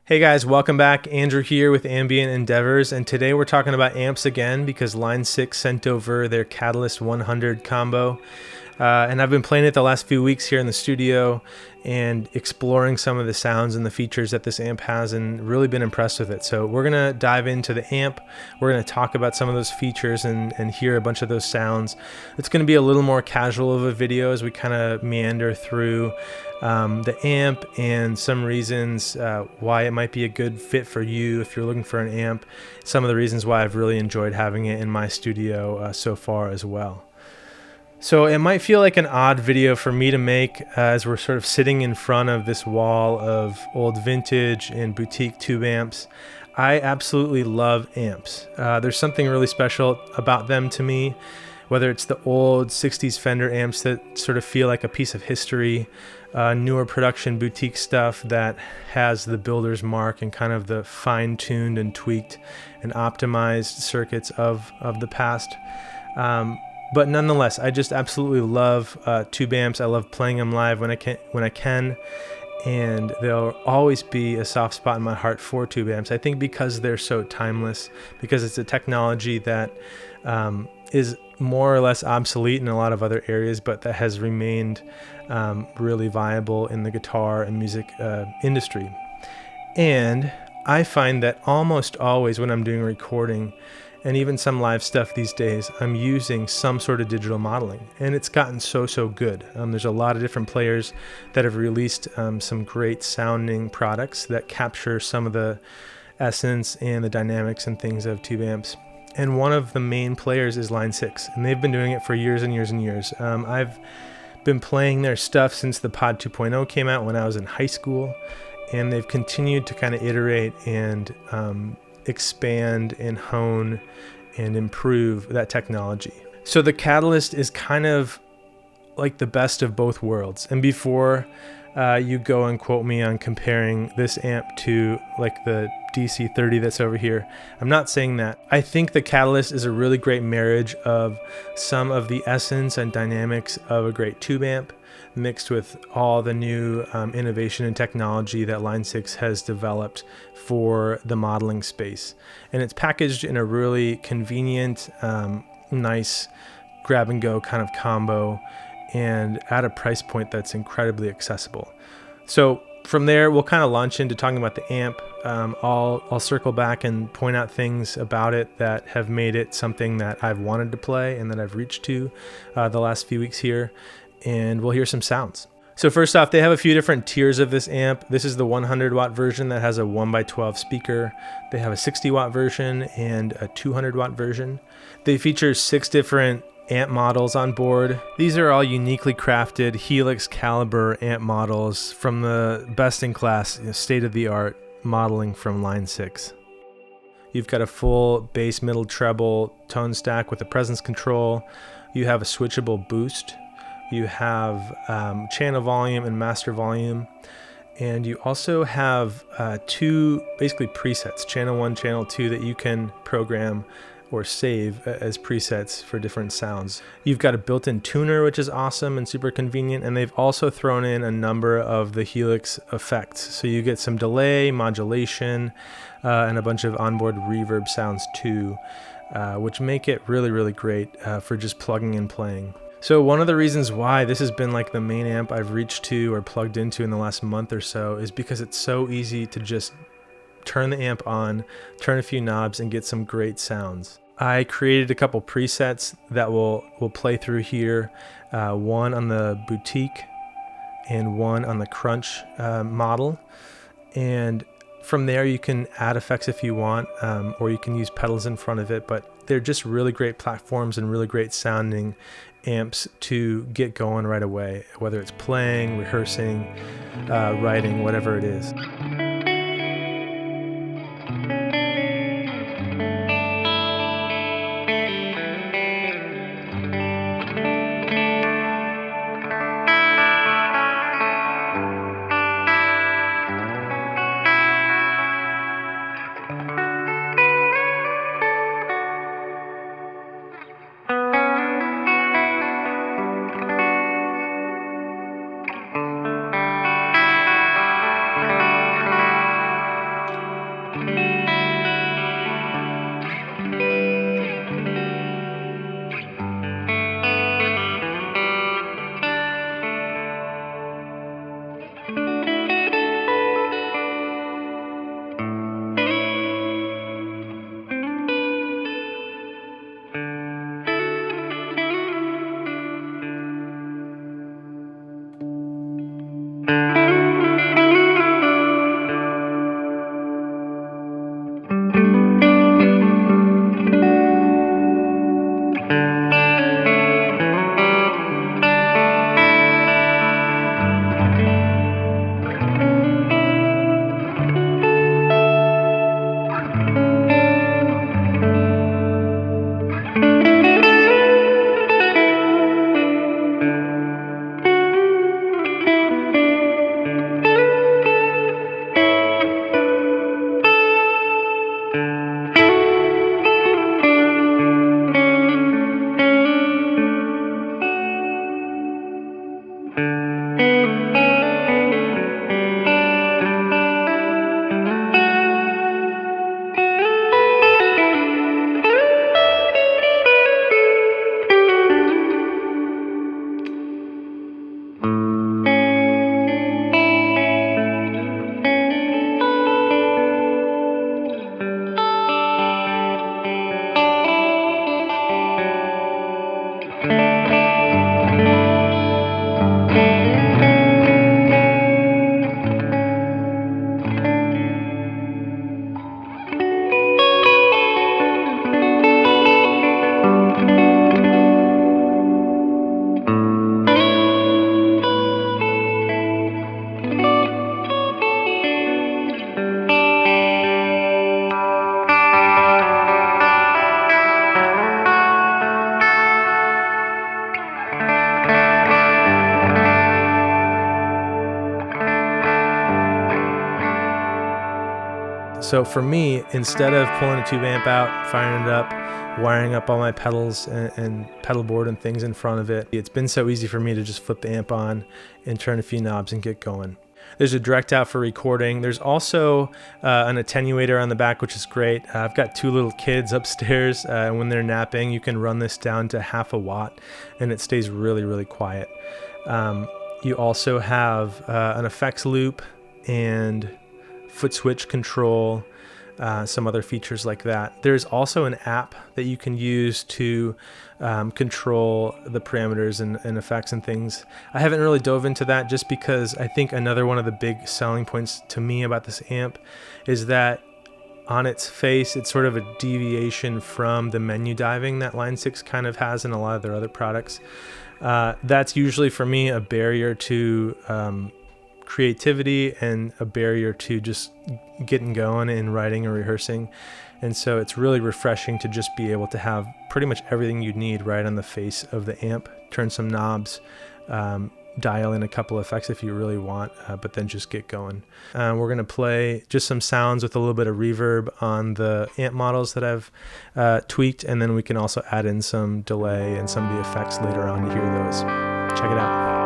Hey guys, welcome back. Andrew here with Ambient Endeavors, and today we're talking about amps again because Line6 sent over their Catalyst 100 combo. And I've been playing it the last few weeks here in the studio and exploring some of the sounds and the features that this amp has and really been impressed with it. So we're going to dive into the amp. We're going to talk about some of those features and hear a bunch of those sounds. It's going to be a little more casual of a video as we kind of meander through the amp and some reasons why it might be a good fit for you if you're looking for an amp. Some of the reasons why I've really enjoyed having it in my studio so far as well. So it might feel like an odd video for me to make as we're sort of sitting in front of this wall of old vintage and boutique tube amps. I absolutely love amps. There's something really special about them to me, whether it's the old 60s Fender amps that sort of feel like a piece of history, newer production boutique stuff that has the builder's mark and kind of the fine-tuned and tweaked and optimized circuits of the past. But nonetheless, I just absolutely love tube amps. I love playing them live when I can, and there'll always be a soft spot in my heart for tube amps. I think because they're so timeless, because it's a technology that is more or less obsolete in a lot of other areas, but that has remained really viable in the guitar and music industry. And I find that almost always when I'm doing recording, and even some live stuff these days, I'm using some sort of digital modeling, and it's gotten so good. There's a lot of different players that have released some great sounding products that capture some of the essence and the dynamics and things of tube amps. And one of the main players is Line6, and they've been doing it for years and years and years. I've been playing their stuff since the Pod 2.0 came out when I was in high school, and they've continued to kind of iterate and expand and hone and improve that technology. So the Catalyst is kind of like the best of both worlds. And before you go and quote me on comparing this amp to like the DC30 that's over here, I'm not saying that. I think the Catalyst is a really great marriage of some of the essence and dynamics of a great tube amp mixed with all the new innovation and technology that Line6 has developed for the modeling space. And it's packaged in a really convenient, nice grab and go kind of combo and at a price point that's incredibly accessible. So from there, we'll kind of launch into talking about the amp. I'll circle back and point out things about it that have made it something that I've wanted to play and that I've reached to the last few weeks here. And we'll hear some sounds. So first off, they have a few different tiers of this amp. This is the 100 watt version that has a 1x12 speaker. They have a 60 watt version and a 200 watt version. They feature 6 different amp models on board. These are all uniquely crafted Helix caliber amp models from the best in class, state-of-the-art modeling from Line6. You've got a full bass, middle, treble tone stack with a presence control. You have a switchable boost. You have channel volume and master volume, and you also have 2 basically presets, channel 1, channel 2, that you can program or save as presets for different sounds. You've got a built-in tuner, which is awesome and super convenient, and they've also thrown in a number of the Helix effects. So you get some delay, modulation, and a bunch of onboard reverb sounds too, which make it really great for just plugging and playing. So one of the reasons why this has been like the main amp I've reached to or plugged into in the last month or so is because it's so easy to just turn the amp on, turn a few knobs, and get some great sounds. I created a couple presets that we'll play through here, one on the boutique and one on the crunch model. And from there you can add effects if you want, or you can use pedals in front of it, but they're just really great platforms and really great sounding amps to get going right away, whether it's playing, rehearsing, writing, whatever it is. So for me, instead of pulling a tube amp out, firing it up, wiring up all my pedals and pedal board and things in front of it, it's been so easy for me to just flip the amp on and turn a few knobs and get going. There's a direct out for recording. There's also an attenuator on the back, which is great. I've got two little kids upstairs, and when they're napping, you can run this down to 0.5 watt, and it stays really, really quiet. You also have an effects loop and foot switch control, some other features like that. There's also an app that you can use to control the parameters and effects and things. I haven't really dove into that just because I think another one of the big selling points to me about this amp is that on its face, it's sort of a deviation from the menu diving that Line6 kind of has in a lot of their other products. That's usually for me a barrier to creativity and a barrier to just getting going and writing and rehearsing. And so it's really refreshing to just be able to have pretty much everything you need right on the face of the amp. Turn some knobs, dial in a couple effects if you really want, but then just get going. We're going to play just some sounds with a little bit of reverb on the amp models that I've tweaked, and then we can also add in some delay and some of the effects later on to hear those. Check it out.